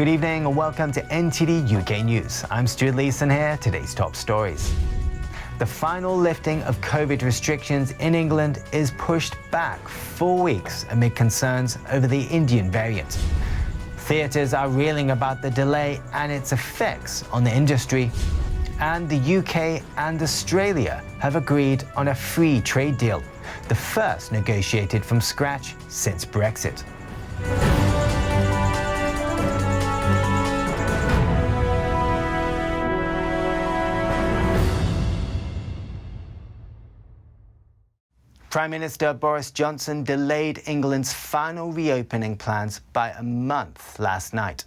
Good evening and welcome to NTD UK News. I'm Stuart Leeson here. Today's top stories. The final lifting of COVID restrictions in England is pushed back 4 weeks amid concerns over the Indian variant. Theatres are reeling about the delay and its effects on the industry. And the UK and Australia have agreed on a free trade deal, the first negotiated from scratch since Brexit. Prime Minister Boris Johnson delayed England's final reopening plans by a month last night.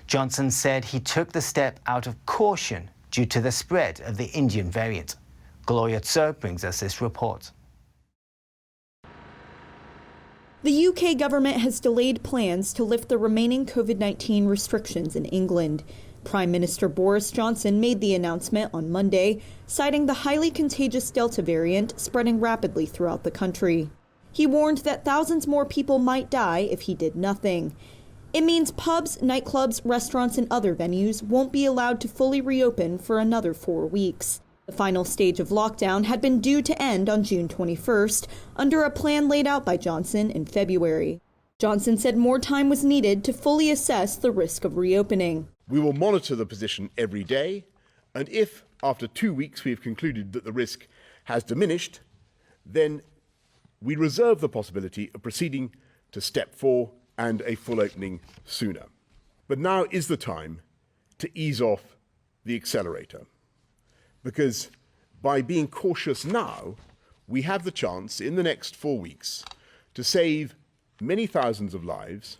Johnson said he took the step out of caution due to the spread of the Indian variant. Gloria Tso brings us this report. The UK government has delayed plans to lift the remaining COVID-19 restrictions in England. Prime Minister Boris Johnson made the announcement on Monday, citing the highly contagious Delta variant spreading rapidly throughout the country. He warned that thousands more people might die if he did nothing. It means pubs, nightclubs, restaurants, and other venues won't be allowed to fully reopen for another 4 weeks. The final stage of lockdown had been due to end on June 21st, under a plan laid out by Johnson in February. Johnson said more time was needed to fully assess the risk of reopening. We will monitor the position every day, and if, after 2 weeks, we have concluded that the risk has diminished, then we reserve the possibility of proceeding to step 4 and a full opening sooner. But now is the time to ease off the accelerator, because by being cautious now, we have the chance in the next 4 weeks to save many thousands of lives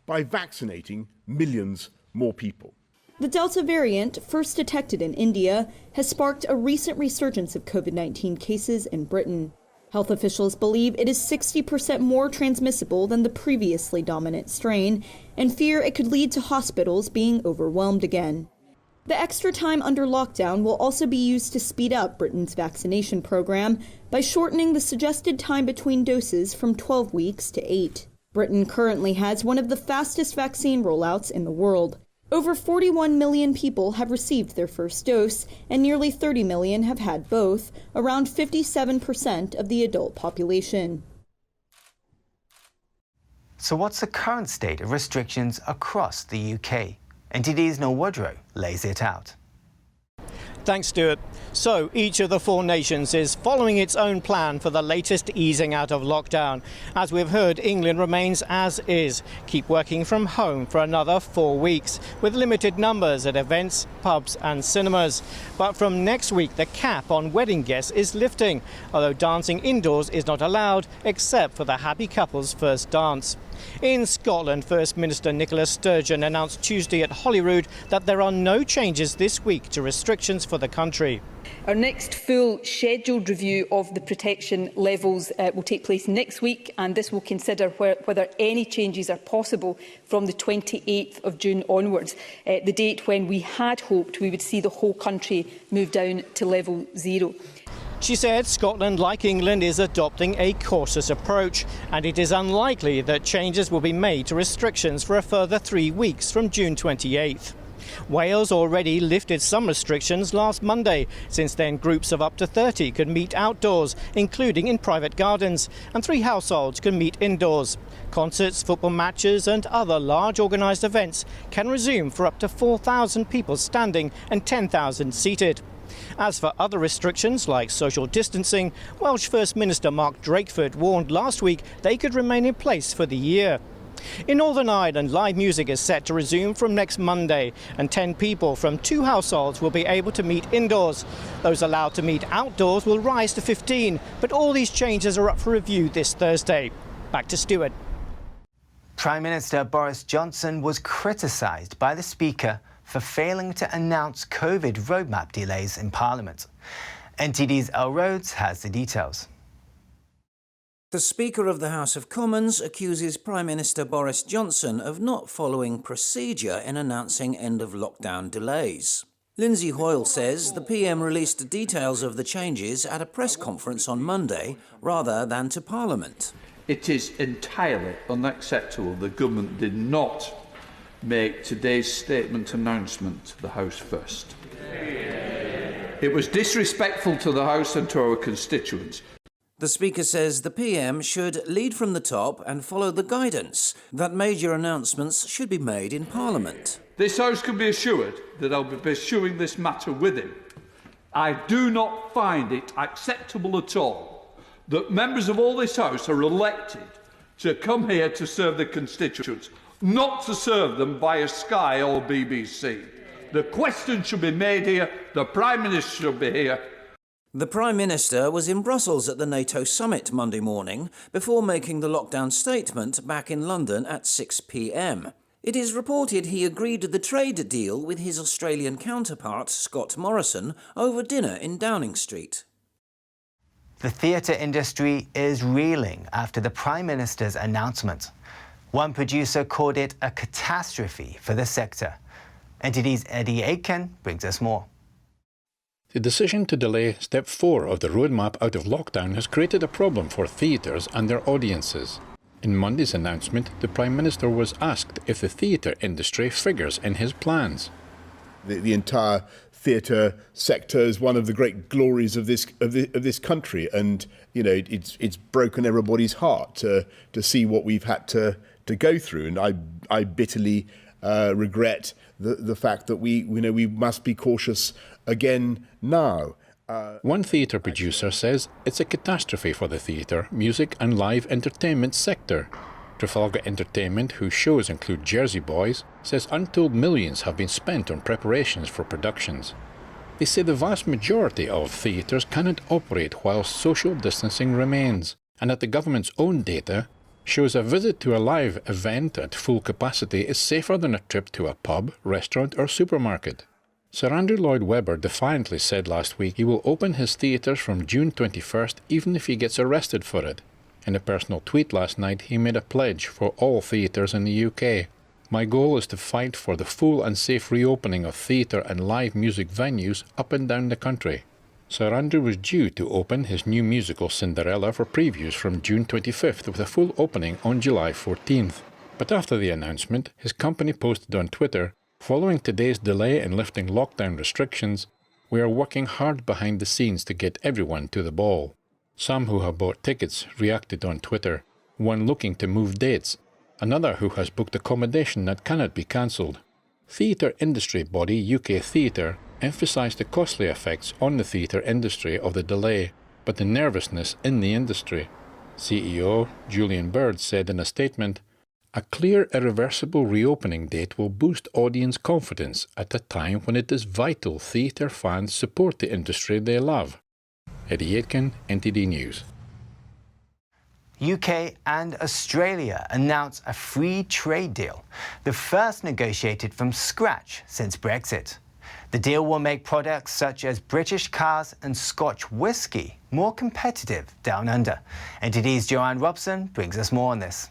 by vaccinating millions more people. The Delta variant, first detected in India, has sparked a recent resurgence of COVID-19 cases in Britain. Health officials believe it is 60% more transmissible than the previously dominant strain, and fear it could lead to hospitals being overwhelmed again. The extra time under lockdown will also be used to speed up Britain's vaccination program by shortening the suggested time between doses from 12 weeks to 8. Britain currently has one of the fastest vaccine rollouts in the world. Over 41 million people have received their first dose, and nearly 30 million have had both, around 57% of the adult population. So what's the current state of restrictions across the UK? NTD's Noel Woodrow lays it out. Thanks, Stuart. So each of the 4 nations is following its own plan for the latest easing out of lockdown. As we've heard, England remains as is. Keep working from home for another 4 weeks, with limited numbers at events, pubs and cinemas. But from next week, the cap on wedding guests is lifting, although dancing indoors is not allowed, except for the happy couple's first dance. In Scotland, First Minister Nicola Sturgeon announced Tuesday at Holyrood that there are no changes this week to restrictions for the country. Our next full scheduled review of the protection levels will take place next week, and this will consider whether any changes are possible from the 28th of June onwards, the date when we had hoped we would see the whole country move down to level 0. She said Scotland, like England, is adopting a cautious approach, and it is unlikely that changes will be made to restrictions for a further 3 weeks from June 28th. Wales already lifted some restrictions last Monday. Since then, groups of up to 30 could meet outdoors, including in private gardens, and 3 households can meet indoors. Concerts, football matches and other large organised events can resume for up to 4,000 people standing and 10,000 seated. As for other restrictions like social distancing, Welsh First Minister Mark Drakeford warned last week they could remain in place for the year. In Northern Ireland, live music is set to resume from next Monday, and 10 people from 2 households will be able to meet indoors. Those allowed to meet outdoors will rise to 15, but all these changes are up for review this Thursday. Back to Stuart. Prime Minister Boris Johnson was criticised by the Speaker for failing to announce COVID roadmap delays in Parliament. NTD's El Rhodes has the details. The Speaker of the House of Commons accuses Prime Minister Boris Johnson of not following procedure in announcing end-of-lockdown delays. Lindsay Hoyle says the PM released details of the changes at a press conference on Monday rather than to Parliament. It is entirely unacceptable the government did not make today's statement announcement to the House first. It was disrespectful to the House and to our constituents. The Speaker says the PM should lead from the top and follow the guidance that major announcements should be made in Parliament. This House can be assured that I'll be pursuing this matter with him. I do not find it acceptable at all that members of all this House are elected to come here to serve the constituents, not to serve them via Sky or BBC. The question should be made here, the Prime Minister should be here. The Prime Minister was in Brussels at the NATO summit Monday morning before making the lockdown statement back in London at 6 p.m. It is reported he agreed to the trade deal with his Australian counterpart, Scott Morrison, over dinner in Downing Street. The theatre industry is reeling after the Prime Minister's announcement. One producer called it a catastrophe for the sector. NTD's Eddie Aitken brings us more. The decision to delay Step 4 of the roadmap out of lockdown has created a problem for theatres and their audiences. In Monday's announcement, the Prime Minister was asked if the theatre industry figures in his plans. The entire theatre sector is one of the great glories of this country, and it's broken everybody's heart to see what we've had to go through, and I bitterly regret the fact that we must be cautious again now. One theatre producer says it's a catastrophe for the theatre, music and live entertainment sector. Trafalgar Entertainment, whose shows include Jersey Boys, says untold millions have been spent on preparations for productions. They say the vast majority of theatres cannot operate while social distancing remains, and that the government's own data shows a visit to a live event at full capacity is safer than a trip to a pub, restaurant or supermarket. Sir Andrew Lloyd Webber defiantly said last week he will open his theatres from June 21st even if he gets arrested for it. In a personal tweet last night, he made a pledge for all theatres in the UK. My goal is to fight for the full and safe reopening of theatre and live music venues up and down the country. Sir Andrew was due to open his new musical Cinderella for previews from June 25th with a full opening on July 14th. But after the announcement, his company posted on Twitter, "Following today's delay in lifting lockdown restrictions, we are working hard behind the scenes to get everyone to the ball." Some who have bought tickets reacted on Twitter, one looking to move dates, another who has booked accommodation that cannot be cancelled. Theatre industry body UK Theatre emphasised the costly effects on the theatre industry of the delay, but the nervousness in the industry. CEO Julian Bird said in a statement, "A clear, irreversible reopening date will boost audience confidence at a time when it is vital theatre fans support the industry they love." Eddie Aitken, NTD News. UK and Australia announce a free trade deal, the first negotiated from scratch since Brexit. The deal will make products such as British cars and Scotch whisky more competitive down under. NTD's Joanne Robson brings us more on this.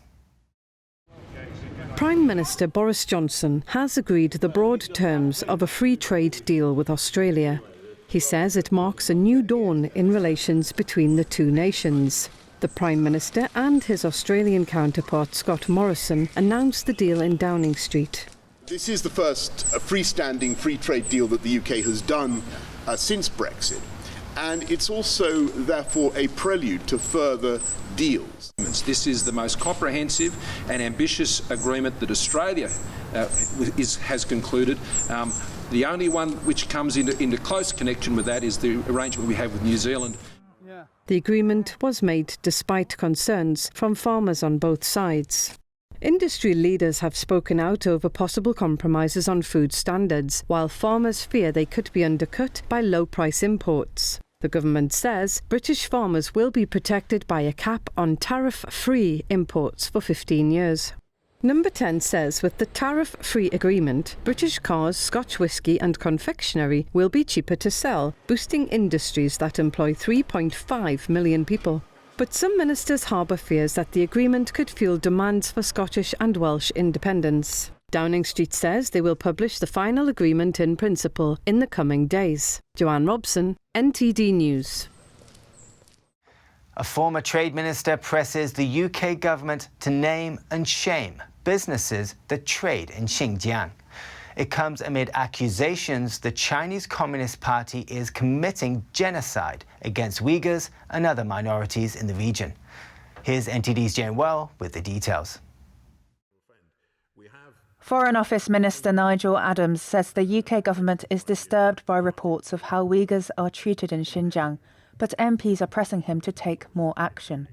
Prime Minister Boris Johnson has agreed the broad terms of a free trade deal with Australia. He says it marks a new dawn in relations between the two nations. The Prime Minister and his Australian counterpart Scott Morrison announced the deal in Downing Street. This is the first freestanding free trade deal that the UK has done since Brexit, and it's also therefore a prelude to further deals. This is the most comprehensive and ambitious agreement that Australia has concluded. The only one which comes into close connection with that is the arrangement we have with New Zealand. The agreement was made despite concerns from farmers on both sides. Industry leaders have spoken out over possible compromises on food standards, while farmers fear they could be undercut by low-price imports. The government says British farmers will be protected by a cap on tariff-free imports for 15 years. Number 10 says with the tariff-free agreement, British cars, Scotch whisky and confectionery will be cheaper to sell, boosting industries that employ 3.5 million people. But some ministers harbour fears that the agreement could fuel demands for Scottish and Welsh independence. Downing Street says they will publish the final agreement in principle in the coming days. Joanne Robson, NTD News. A former trade minister presses the UK government to name and shame businesses that trade in Xinjiang. It comes amid accusations the Chinese Communist Party is committing genocide against Uyghurs and other minorities in the region. Here's NTD's Jane Well with the details. Foreign Office Minister Nigel Adams says the UK government is disturbed by reports of how Uyghurs are treated in Xinjiang, but MPs are pressing him to take more action.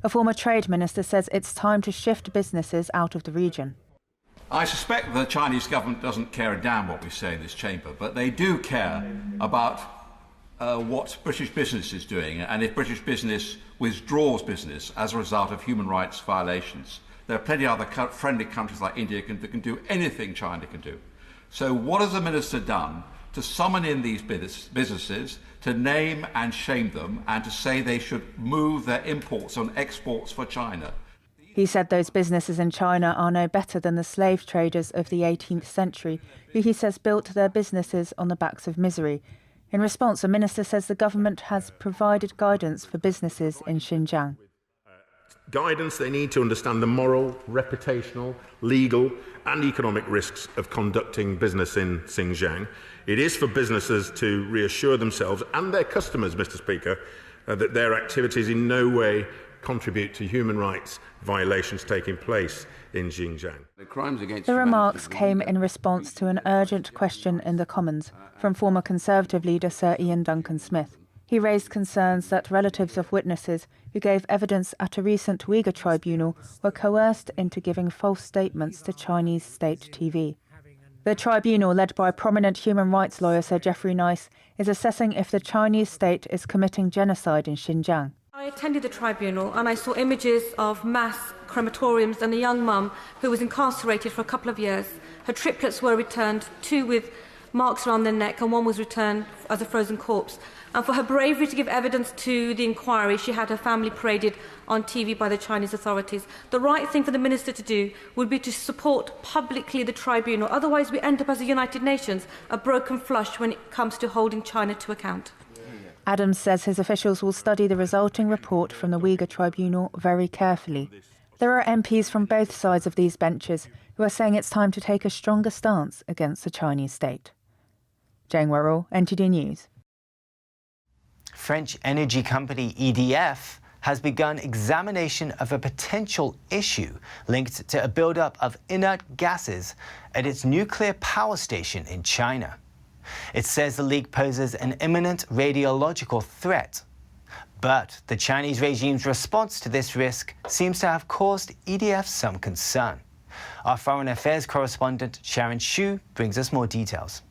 A former trade minister says it's time to shift businesses out of the region. I suspect the Chinese government doesn't care a damn what we say in this chamber, but they do care about what British business is doing, and if British business withdraws business as a result of human rights violations. There are plenty of other friendly countries like India that can do anything China can do. So what has the minister done to summon in these businesses, to name and shame them, and to say they should move their imports and exports for China? He said those businesses in China are no better than the slave traders of the 18th century, who he says built their businesses on the backs of misery. In response, the minister says the government has provided guidance for businesses in Xinjiang. Guidance, they need to understand the moral, reputational, legal and economic risks of conducting business in Xinjiang. It is for businesses to reassure themselves and their customers, Mr. Speaker, that their activities in no way contribute to human rights violations taking place in Xinjiang. The remarks came in response to an urgent question in the Commons from former Conservative leader Sir Ian Duncan-Smith. He raised concerns that relatives of witnesses who gave evidence at a recent Uyghur tribunal were coerced into giving false statements to Chinese state TV. The tribunal, led by prominent human rights lawyer Sir Geoffrey Nice, is assessing if the Chinese state is committing genocide in Xinjiang. I attended the tribunal and I saw images of mass crematoriums and a young mum who was incarcerated for a couple of years. Her triplets were returned, 2 with marks around their neck and 1 was returned as a frozen corpse. And for her bravery to give evidence to the inquiry, she had her family paraded on TV by the Chinese authorities. The right thing for the minister to do would be to support publicly the tribunal. Otherwise, we end up as the United Nations, a broken flush when it comes to holding China to account. Adams says his officials will study the resulting report from the Uyghur tribunal very carefully. There are MPs from both sides of these benches who are saying it's time to take a stronger stance against the Chinese state. Jane Worrell, NTD News. French energy company EDF has begun examination of a potential issue linked to a buildup of inert gases at its nuclear power station in China. It says the leak poses an imminent radiological threat. But the Chinese regime's response to this risk seems to have caused EDF some concern. Our foreign affairs correspondent Sharon Xu brings us more details.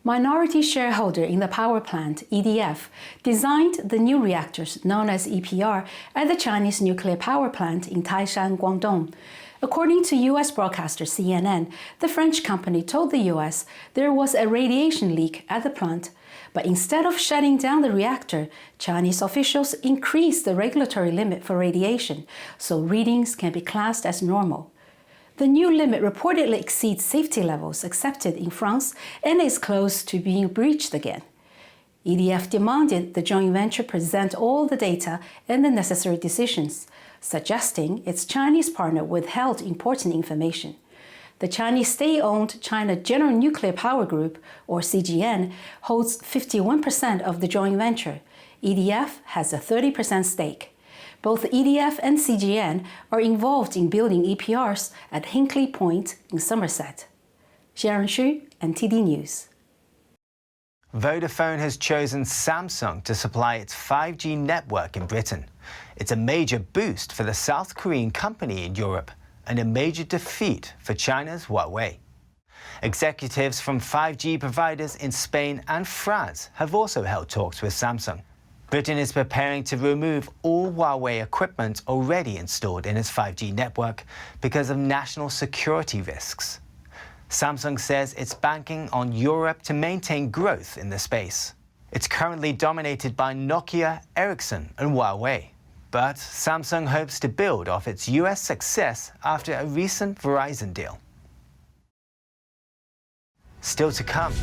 Minority shareholder in the power plant, EDF, designed the new reactors known as EPR at the Chinese nuclear power plant in Taishan, Guangdong. According to U.S. broadcaster CNN, the French company told the U.S. there was a radiation leak at the plant, but instead of shutting down the reactor, Chinese officials increased the regulatory limit for radiation, so readings can be classed as normal. The new limit reportedly exceeds safety levels accepted in France and is close to being breached again. EDF demanded the joint venture present all the data and the necessary decisions, suggesting its Chinese partner withheld important information. The Chinese state-owned China General Nuclear Power Group, or CGN, holds 51% of the joint venture. EDF has a 30% stake. Both EDF and CGN are involved in building EPRs at Hinkley Point in Somerset. Sharon Xu, NTD News. Vodafone has chosen Samsung to supply its 5G network in Britain. It's a major boost for the South Korean company in Europe and a major defeat for China's Huawei. Executives from 5G providers in Spain and France have also held talks with Samsung. Britain is preparing to remove all Huawei equipment already installed in its 5G network because of national security risks. Samsung says it's banking on Europe to maintain growth in the space. It's currently dominated by Nokia, Ericsson and Huawei. But Samsung hopes to build off its US success after a recent Verizon deal. Still to come,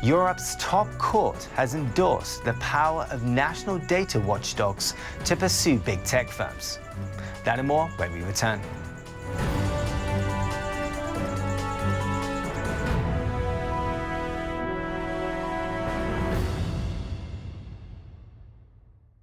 Europe's top court has endorsed the power of national data watchdogs to pursue big tech firms. That and more when we return.